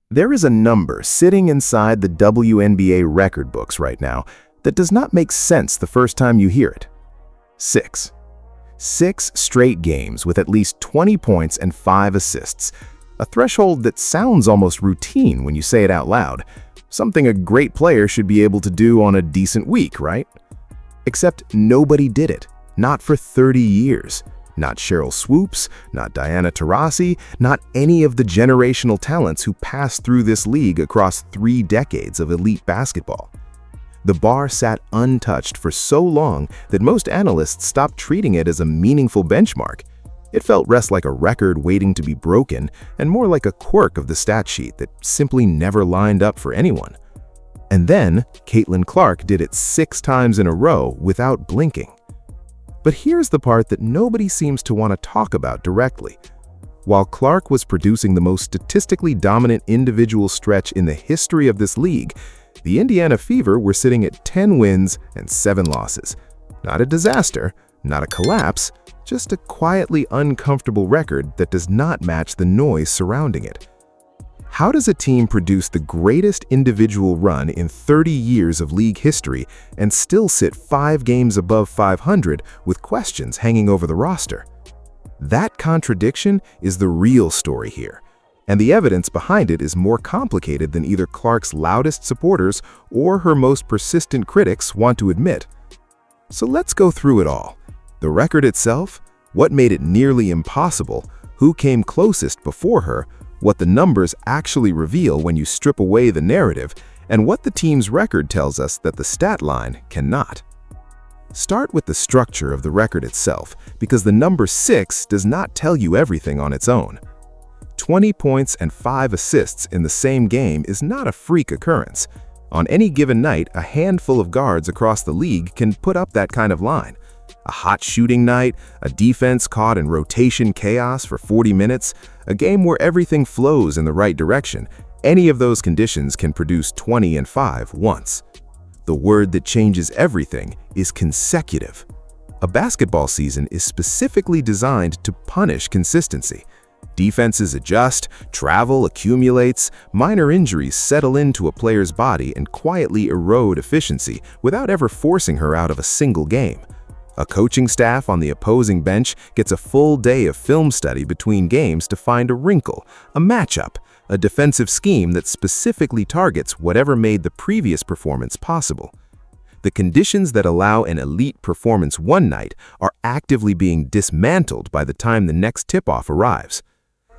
There is a number sitting inside the WNBA record books right now that does not make sense the first time you hear it. 6. 6 straight games with at least 20 points and 5 assists. A threshold that sounds almost routine when you say it out loud. Something a great player should be able to do on a decent week, right? Except nobody did it. Not for 30 years. Not Cheryl Swoops, not Diana Taurasi, not any of the generational talents who passed through this league across 3 decades of elite basketball. The bar sat untouched for so long that most analysts stopped treating it as a meaningful benchmark. It felt less like a record waiting to be broken and more like a quirk of the stat sheet that simply never lined up for anyone. And then, Caitlin Clark did it 6 times in a row without blinking. But here's the part that nobody seems to want to talk about directly. While Clark was producing the most statistically dominant individual stretch in the history of this league, the Indiana Fever were sitting at 10 wins and 7 losses. Not a disaster, not a collapse, just a quietly uncomfortable record that does not match the noise surrounding it. How does a team produce the greatest individual run in 30 years of league history and still sit 5 games above 500 with questions hanging over the roster? That contradiction is the real story here, and the evidence behind it is more complicated than either Clark's loudest supporters or her most persistent critics want to admit. So let's go through it all. The record itself, what made it nearly impossible, who came closest before her, what the numbers actually reveal when you strip away the narrative, and what the team's record tells us that the stat line cannot. Start with the structure of the record itself, because the number 6 does not tell you everything on its own. 20 points and 5 assists in the same game is not a freak occurrence. On any given night, a handful of guards across the league can put up that kind of line. A hot shooting night, a defense caught in rotation chaos for 40 minutes, a game where everything flows in the right direction. Any of those conditions can produce 20 and 5 once. The word that changes everything is consecutive. A basketball season is specifically designed to punish consistency. Defenses adjust, travel accumulates, minor injuries settle into a player's body and quietly erode efficiency without ever forcing her out of a single game. A coaching staff on the opposing bench gets a full day of film study between games to find a wrinkle, a matchup, a defensive scheme that specifically targets whatever made the previous performance possible. The conditions that allow an elite performance one night are actively being dismantled by the time the next tip-off arrives.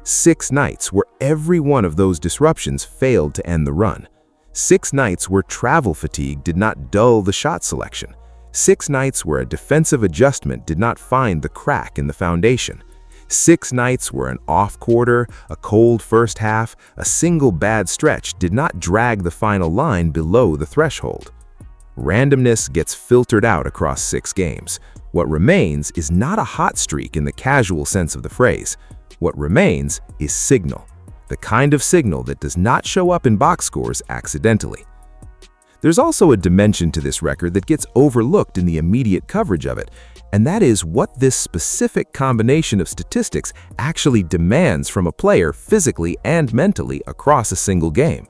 6 nights where every one of those disruptions failed to end the run. 6 nights where travel fatigue did not dull the shot selection. 6 nights where a defensive adjustment did not find the crack in the foundation. 6 nights where an off quarter, a cold first half, a single bad stretch did not drag the final line below the threshold. Randomness gets filtered out across 6 games. What remains is not a hot streak in the casual sense of the phrase. What remains is signal, the kind of signal that does not show up in box scores accidentally. There's also a dimension to this record that gets overlooked in the immediate coverage of it, and that is what this specific combination of statistics actually demands from a player physically and mentally across a single game.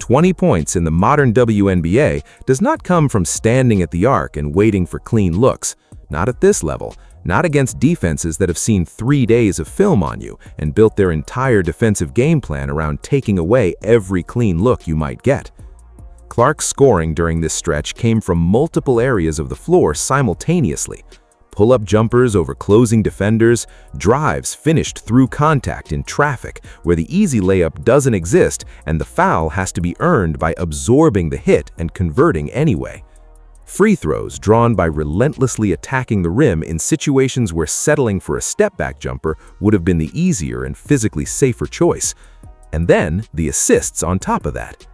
20 points in the modern WNBA does not come from standing at the arc and waiting for clean looks. Not at this level, not against defenses that have seen 3 days of film on you and built their entire defensive game plan around taking away every clean look you might get. Clark's scoring during this stretch came from multiple areas of the floor simultaneously. Pull-up jumpers over closing defenders, drives finished through contact in traffic where the easy layup doesn't exist and the foul has to be earned by absorbing the hit and converting anyway. Free throws drawn by relentlessly attacking the rim in situations where settling for a step-back jumper would have been the easier and physically safer choice. And then the assists on top of that.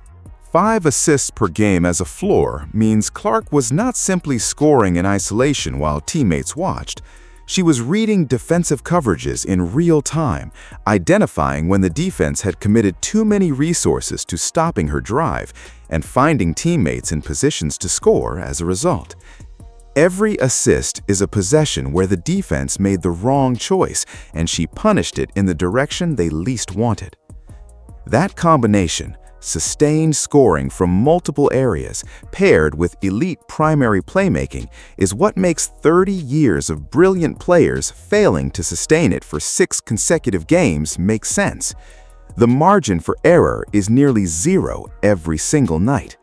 5 assists per game as a floor means Clark was not simply scoring in isolation while teammates watched. She was reading defensive coverages in real time, identifying when the defense had committed too many resources to stopping her drive, and finding teammates in positions to score as a result. Every assist is a possession where the defense made the wrong choice, and she punished it in the direction they least wanted. That combination, sustained scoring from multiple areas, paired with elite primary playmaking, is what makes 30 years of brilliant players failing to sustain it for 6 consecutive games make sense. The margin for error is nearly zero every single night.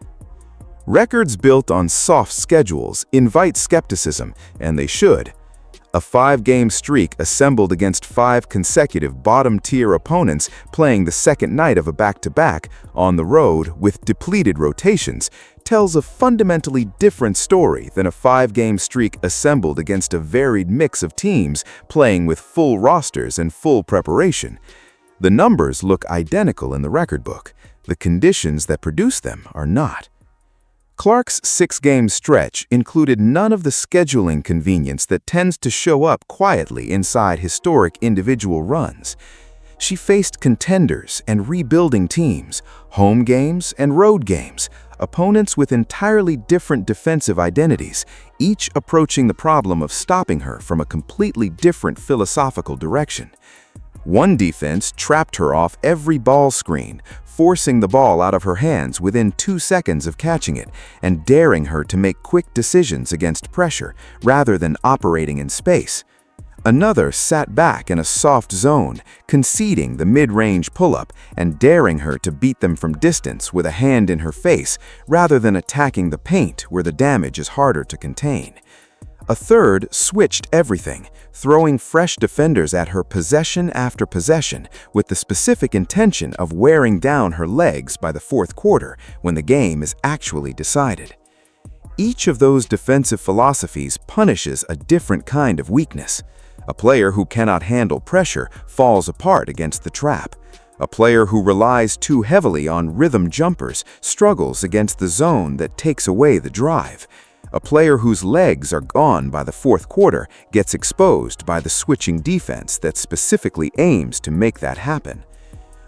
Records built on soft schedules invite skepticism, and they should. A 5-game streak assembled against 5 consecutive bottom-tier opponents playing the second night of a back-to-back on the road with depleted rotations tells a fundamentally different story than a 5-game streak assembled against a varied mix of teams playing with full rosters and full preparation. The numbers look identical in the record book. The conditions that produce them are not. Clark's 6-game stretch included none of the scheduling convenience that tends to show up quietly inside historic individual runs. She faced contenders and rebuilding teams, home games and road games, opponents with entirely different defensive identities, each approaching the problem of stopping her from a completely different philosophical direction. One defense trapped her off every ball screen, forcing the ball out of her hands within 2 seconds of catching it and daring her to make quick decisions against pressure rather than operating in space. Another sat back in a soft zone, conceding the mid-range pull-up and daring her to beat them from distance with a hand in her face rather than attacking the paint where the damage is harder to contain. A third switched everything, throwing fresh defenders at her possession after possession with the specific intention of wearing down her legs by the 4th quarter when the game is actually decided. Each of those defensive philosophies punishes a different kind of weakness. A player who cannot handle pressure falls apart against the trap. A player who relies too heavily on rhythm jumpers struggles against the zone that takes away the drive. A player whose legs are gone by the 4th quarter gets exposed by the switching defense that specifically aims to make that happen.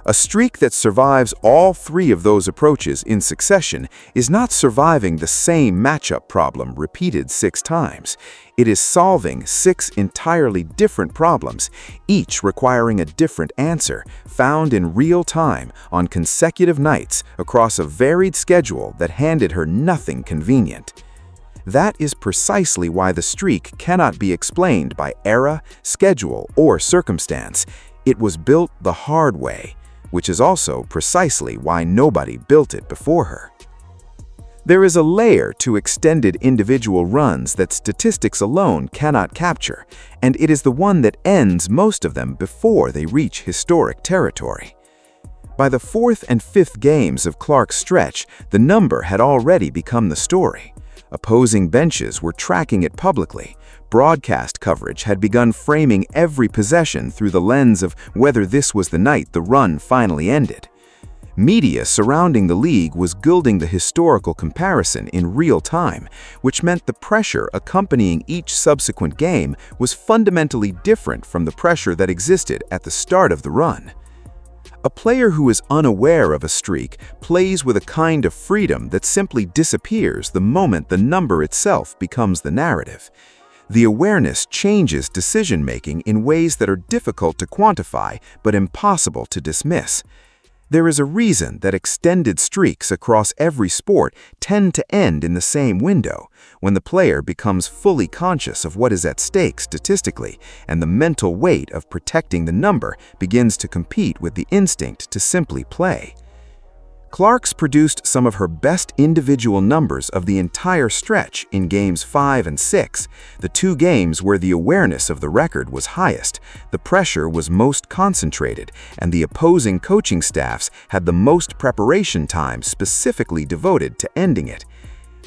A streak that survives all 3 of those approaches in succession is not surviving the same matchup problem repeated 6 times. It is solving 6 entirely different problems, each requiring a different answer, found in real time on consecutive nights across a varied schedule that handed her nothing convenient. That is precisely why the streak cannot be explained by era, schedule, or circumstance. It was built the hard way, which is also precisely why nobody built it before her. There is a layer to extended individual runs that statistics alone cannot capture, and it is the one that ends most of them before they reach historic territory. By the 4th and 5th games of Clark's stretch, the number had already become the story. Opposing benches were tracking it publicly. Broadcast coverage had begun framing every possession through the lens of whether this was the night the run finally ended. Media surrounding the league was gilding the historical comparison in real time, which meant the pressure accompanying each subsequent game was fundamentally different from the pressure that existed at the start of the run. A player who is unaware of a streak plays with a kind of freedom that simply disappears the moment the number itself becomes the narrative. The awareness changes decision-making in ways that are difficult to quantify but impossible to dismiss. There is a reason that extended streaks across every sport tend to end in the same window, when the player becomes fully conscious of what is at stake statistically, and the mental weight of protecting the number begins to compete with the instinct to simply play. Clark's produced some of her best individual numbers of the entire stretch in Games 5 and 6, the 2 games where the awareness of the record was highest, the pressure was most concentrated, and the opposing coaching staffs had the most preparation time specifically devoted to ending it.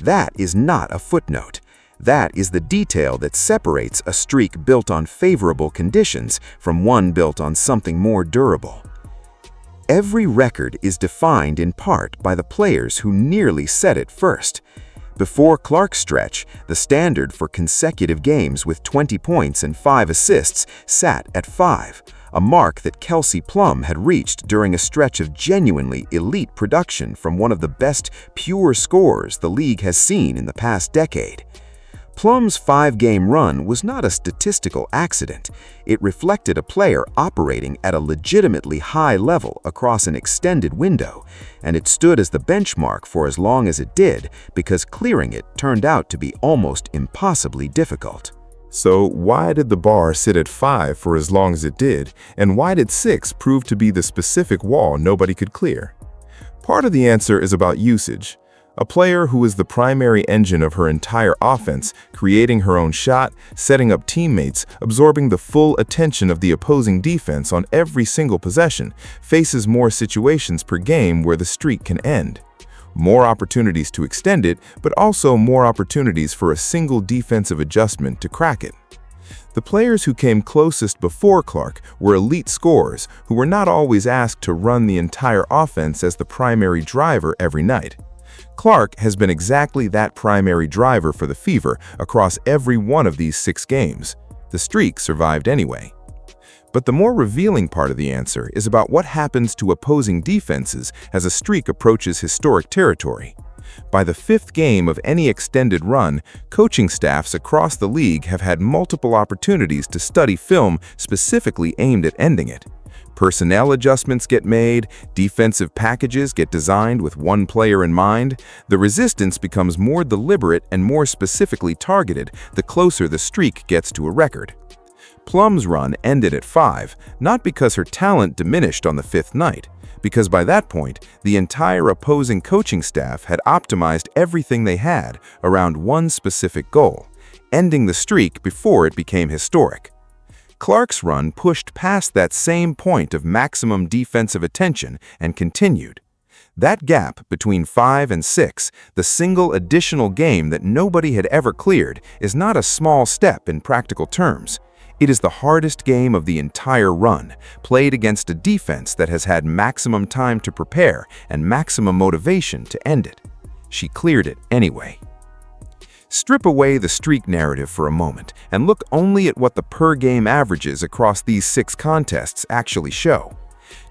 That is not a footnote. That is the detail that separates a streak built on favorable conditions from one built on something more durable. Every record is defined in part by the players who nearly set it first. Before Clark's stretch, the standard for consecutive games with 20 points and 5 assists sat at 5, a mark that Kelsey Plum had reached during a stretch of genuinely elite production from one of the best pure scorers the league has seen in the past decade. Plum's 5-game run was not a statistical accident. It reflected a player operating at a legitimately high level across an extended window, and it stood as the benchmark for as long as it did because clearing it turned out to be almost impossibly difficult. So why did the bar sit at 5 for as long as it did, and why did 6 prove to be the specific wall nobody could clear? Part of the answer is about usage. A player who is the primary engine of her entire offense, creating her own shot, setting up teammates, absorbing the full attention of the opposing defense on every single possession, faces more situations per game where the streak can end. More opportunities to extend it, but also more opportunities for a single defensive adjustment to crack it. The players who came closest before Clark were elite scorers who were not always asked to run the entire offense as the primary driver every night. Clark has been exactly that primary driver for the Fever across every one of these 6 games. The streak survived anyway. But the more revealing part of the answer is about what happens to opposing defenses as a streak approaches historic territory. By the 5th game of any extended run, coaching staffs across the league have had multiple opportunities to study film specifically aimed at ending it. Personnel adjustments get made, defensive packages get designed with one player in mind. The resistance becomes more deliberate and more specifically targeted the closer the streak gets to a record. Plum's run ended at 5, not because her talent diminished on the 5th night, because by that point, the entire opposing coaching staff had optimized everything they had around one specific goal, ending the streak before it became historic. Clark's run pushed past that same point of maximum defensive attention and continued. That gap between 5 and 6, the single additional game that nobody had ever cleared, is not a small step in practical terms. It is the hardest game of the entire run, played against a defense that has had maximum time to prepare and maximum motivation to end it. She cleared it anyway. Strip away the streak narrative for a moment and look only at what the per-game averages across these 6 contests actually show.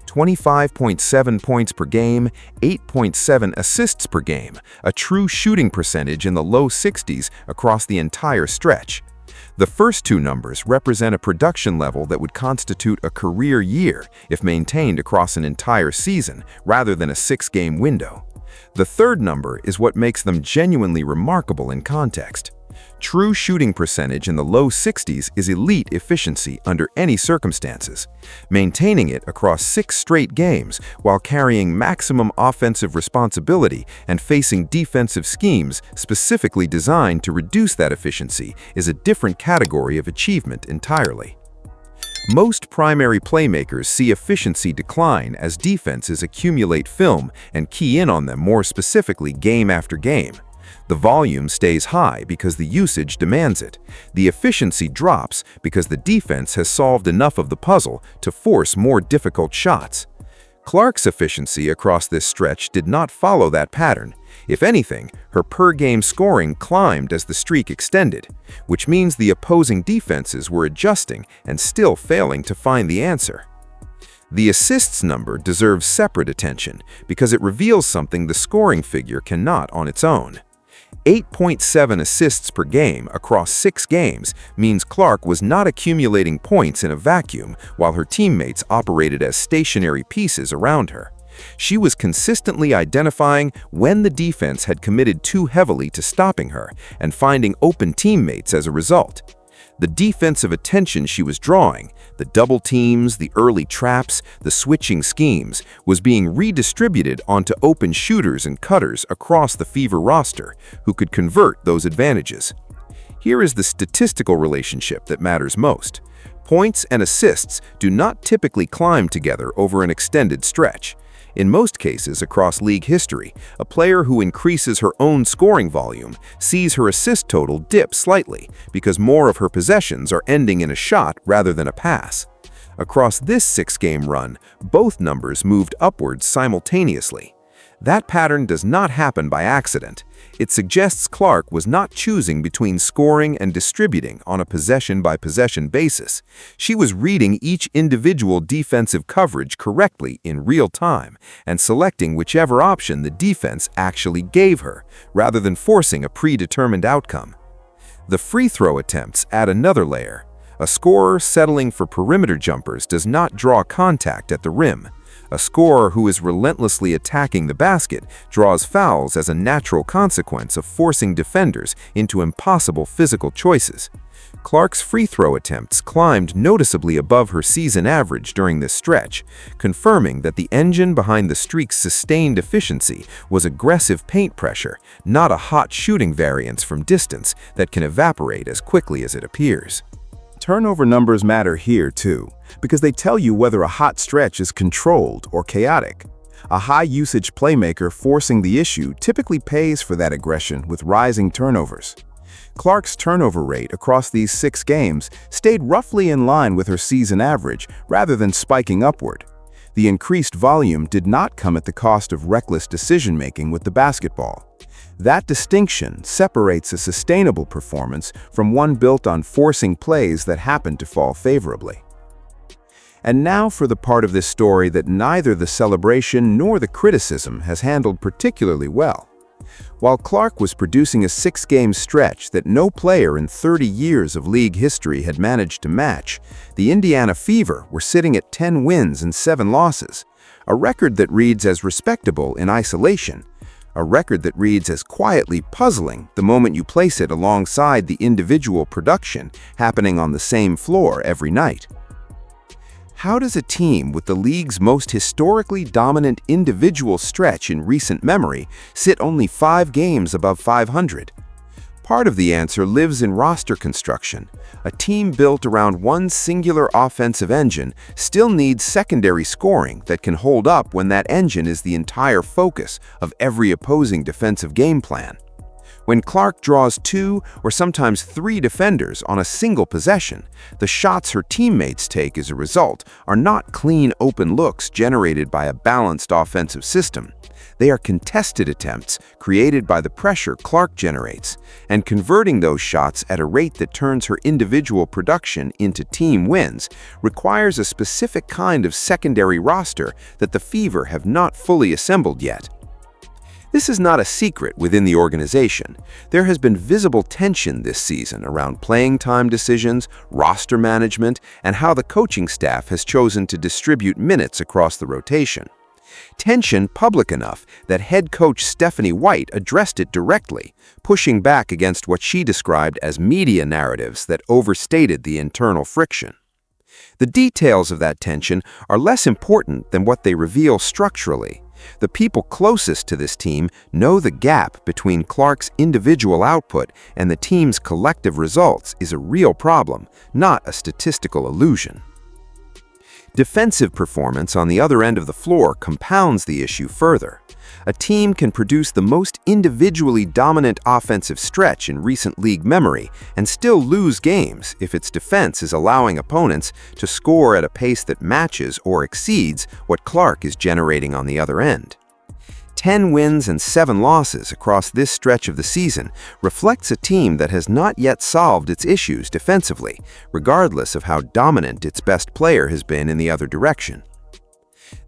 25.7 points per game, 8.7 assists per game, a true shooting percentage in the low 60s across the entire stretch. The first 2 numbers represent a production level that would constitute a career year if maintained across an entire season rather than a 6-game window. The third number is what makes them genuinely remarkable in context. True shooting percentage in the low 60s is elite efficiency under any circumstances. Maintaining it across 6 straight games while carrying maximum offensive responsibility and facing defensive schemes specifically designed to reduce that efficiency is a different category of achievement entirely. Most primary playmakers see efficiency decline as defenses accumulate film and key in on them more specifically game after game. The volume stays high because the usage demands it. The efficiency drops because the defense has solved enough of the puzzle to force more difficult shots. Clark's efficiency across this stretch did not follow that pattern. If anything, her per-game scoring climbed as the streak extended, which means the opposing defenses were adjusting and still failing to find the answer. The assists number deserves separate attention because it reveals something the scoring figure cannot on its own. 8.7 assists per game across 6 games means Clark was not accumulating points in a vacuum while her teammates operated as stationary pieces around her. She was consistently identifying when the defense had committed too heavily to stopping her and finding open teammates as a result. The defensive attention she was drawing, the double teams, the early traps, the switching schemes, was being redistributed onto open shooters and cutters across the Fever roster who could convert those advantages. Here is the statistical relationship that matters most. Points and assists do not typically climb together over an extended stretch. In most cases across league history, a player who increases her own scoring volume sees her assist total dip slightly because more of her possessions are ending in a shot rather than a pass. Across this 6-game run, both numbers moved upwards simultaneously. That pattern does not happen by accident. It suggests Clark was not choosing between scoring and distributing on a possession-by-possession basis. She was reading each individual defensive coverage correctly in real time and selecting whichever option the defense actually gave her, rather than forcing a predetermined outcome. The free throw attempts add another layer. A scorer settling for perimeter jumpers does not draw contact at the rim. A scorer who is relentlessly attacking the basket draws fouls as a natural consequence of forcing defenders into impossible physical choices. Clark's free throw attempts climbed noticeably above her season average during this stretch, confirming that the engine behind the streak's sustained efficiency was aggressive paint pressure, not a hot shooting variance from distance that can evaporate as quickly as it appears. Turnover numbers matter here too, because they tell you whether a hot stretch is controlled or chaotic. A high-usage playmaker forcing the issue typically pays for that aggression with rising turnovers. Clark's turnover rate across these 6 games stayed roughly in line with her season average rather than spiking upward. The increased volume did not come at the cost of reckless decision-making with the basketball. That distinction separates a sustainable performance from one built on forcing plays that happen to fall favorably. And now for the part of this story that neither the celebration nor the criticism has handled particularly well. While Clark was producing a 6-game stretch that no player in 30 years of league history had managed to match, the Indiana Fever were sitting at 10 wins and 7 losses, a record that reads as respectable in isolation, a record that reads as quietly puzzling the moment you place it alongside the individual production happening on the same floor every night. How does a team with the league's most historically dominant individual stretch in recent memory sit only 5 games above 500? Part of the answer lives in roster construction. A team built around one singular offensive engine still needs secondary scoring that can hold up when that engine is the entire focus of every opposing defensive game plan. When Clark draws 2 or sometimes 3 defenders on a single possession, the shots her teammates take as a result are not clean open looks generated by a balanced offensive system. They are contested attempts created by the pressure Clark generates, and converting those shots at a rate that turns her individual production into team wins requires a specific kind of secondary roster that the Fever have not fully assembled yet. This is not a secret within the organization. There has been visible tension this season around playing time decisions, roster management, and how the coaching staff has chosen to distribute minutes across the rotation. Tension public enough that head coach Stephanie White addressed it directly, pushing back against what she described as media narratives that overstated the internal friction. The details of that tension are less important than what they reveal structurally. The people closest to this team know the gap between Clark's individual output and the team's collective results is a real problem, not a statistical illusion. Defensive performance on the other end of the floor compounds the issue further. A team can produce the most individually dominant offensive stretch in recent league memory and still lose games if its defense is allowing opponents to score at a pace that matches or exceeds what Clark is generating on the other end. 10 wins and 7 losses across this stretch of the season reflects a team that has not yet solved its issues defensively, regardless of how dominant its best player has been in the other direction.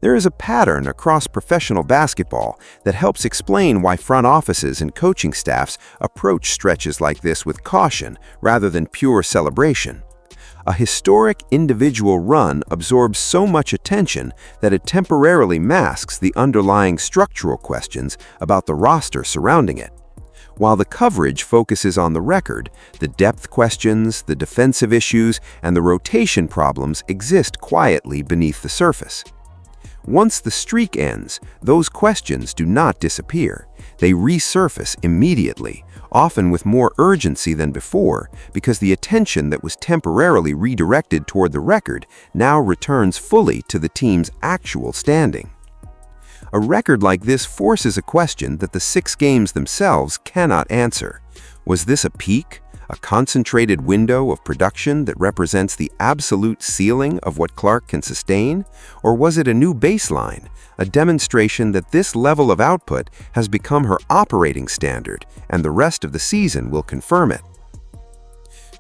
There is a pattern across professional basketball that helps explain why front offices and coaching staffs approach stretches like this with caution rather than pure celebration. A historic individual run absorbs so much attention that it temporarily masks the underlying structural questions about the roster surrounding it. While the coverage focuses on the record, the depth questions, the defensive issues, and the rotation problems exist quietly beneath the surface. Once the streak ends, those questions do not disappear. They resurface immediately, often with more urgency than before, because the attention that was temporarily redirected toward the record now returns fully to the team's actual standing. A record like this forces a question that the 6 games themselves cannot answer. Was this a peak? A concentrated window of production that represents the absolute ceiling of what Clark can sustain? Or was it a new baseline, a demonstration that this level of output has become her operating standard, and the rest of the season will confirm it?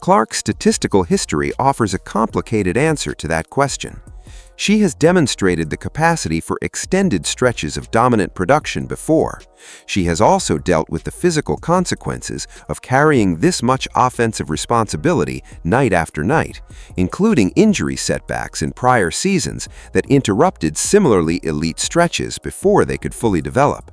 Clark's statistical history offers a complicated answer to that question. She has demonstrated the capacity for extended stretches of dominant production before. She has also dealt with the physical consequences of carrying this much offensive responsibility night after night, including injury setbacks in prior seasons that interrupted similarly elite stretches before they could fully develop.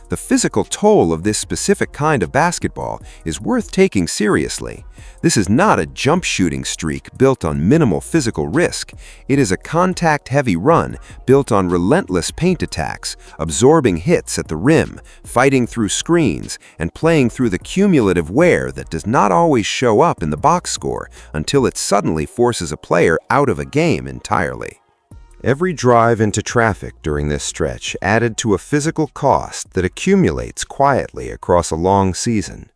The physical toll of this specific kind of basketball is worth taking seriously. This is not a jump shooting streak built on minimal physical risk. It is a contact-heavy run built on relentless paint attacks, absorbing hits at the rim, fighting through screens, and playing through the cumulative wear that does not always show up in the box score until it suddenly forces a player out of a game entirely. Every drive into traffic during this stretch added to a physical cost that accumulates quietly across a long season.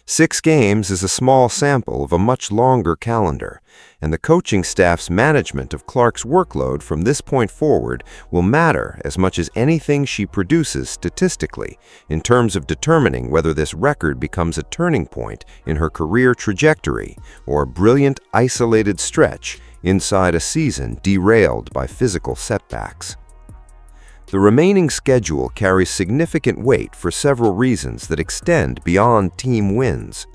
6 games is a small sample of a much longer calendar, and the coaching staff's management of Clark's workload from this point forward will matter as much as anything she produces statistically in terms of determining whether this record becomes a turning point in her career trajectory or a brilliant isolated stretch inside a season derailed by physical setbacks. The remaining schedule carries significant weight for several reasons that extend beyond team wins: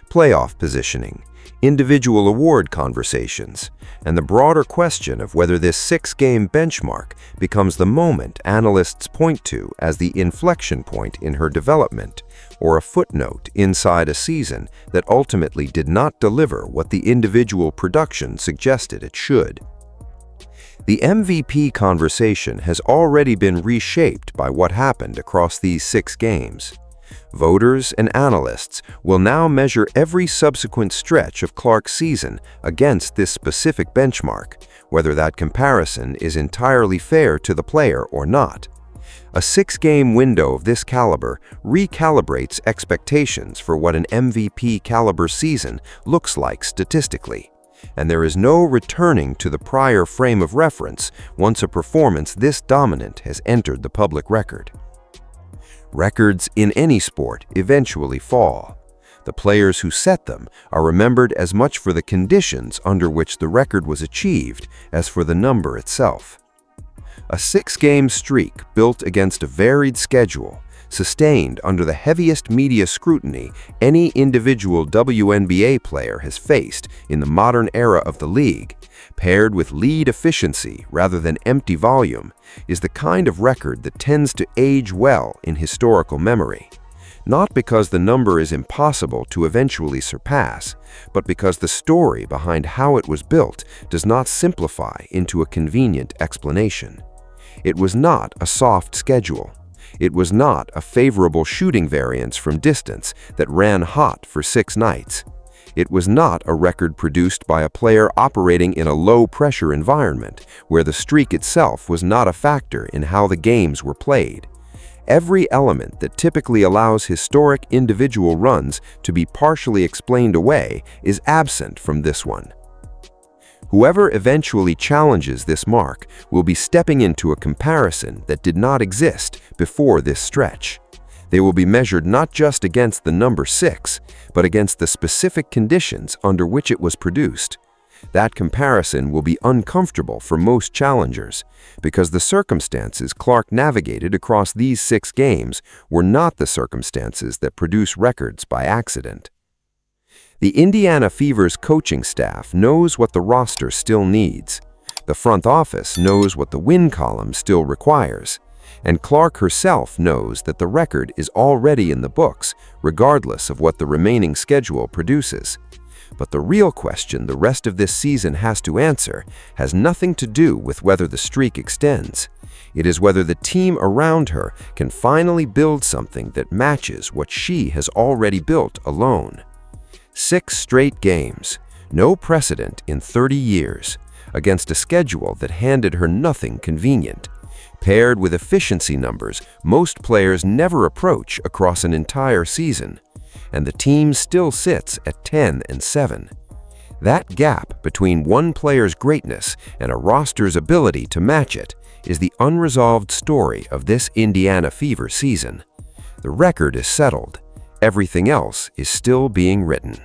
playoff positioning, individual award conversations, and the broader question of whether this 6-game benchmark becomes the moment analysts point to as the inflection point in her development, or a footnote inside a season that ultimately did not deliver what the individual production suggested it should. The MVP conversation has already been reshaped by what happened across these 6 games. Voters and analysts will now measure every subsequent stretch of Clark's season against this specific benchmark, whether that comparison is entirely fair to the player or not. A 6-game window of this caliber recalibrates expectations for what an MVP-caliber season looks like statistically, and there is no returning to the prior frame of reference once a performance this dominant has entered the public record. Records in any sport eventually fall. The players who set them are remembered as much for the conditions under which the record was achieved as for the number itself. A 6-game streak built against a varied schedule, sustained under the heaviest media scrutiny any individual WNBA player has faced in the modern era of the league, paired with lead efficiency rather than empty volume, is the kind of record that tends to age well in historical memory. Not because the number is impossible to eventually surpass, but because the story behind how it was built does not simplify into a convenient explanation. It was not a soft schedule. It was not a favorable shooting variance from distance that ran hot for 6 nights. It was not a record produced by a player operating in a low-pressure environment where the streak itself was not a factor in how the games were played. Every element that typically allows historic individual runs to be partially explained away is absent from this one. Whoever eventually challenges this mark will be stepping into a comparison that did not exist before this stretch. They will be measured not just against the number 6, but against the specific conditions under which it was produced. That comparison will be uncomfortable for most challengers, because the circumstances Clark navigated across these 6 games were not the circumstances that produce records by accident. The Indiana Fever's coaching staff knows what the roster still needs. The front office knows what the win column still requires. And Clark herself knows that the record is already in the books, regardless of what the remaining schedule produces. But the real question the rest of this season has to answer has nothing to do with whether the streak extends. It is whether the team around her can finally build something that matches what she has already built alone. 6 straight games, no precedent in 30 years, against a schedule that handed her nothing convenient, paired with efficiency numbers most players never approach across an entire season, and the team still sits at 10-7. That gap between one player's greatness and a roster's ability to match it is the unresolved story of this Indiana Fever season. The record is settled. Everything else is still being written.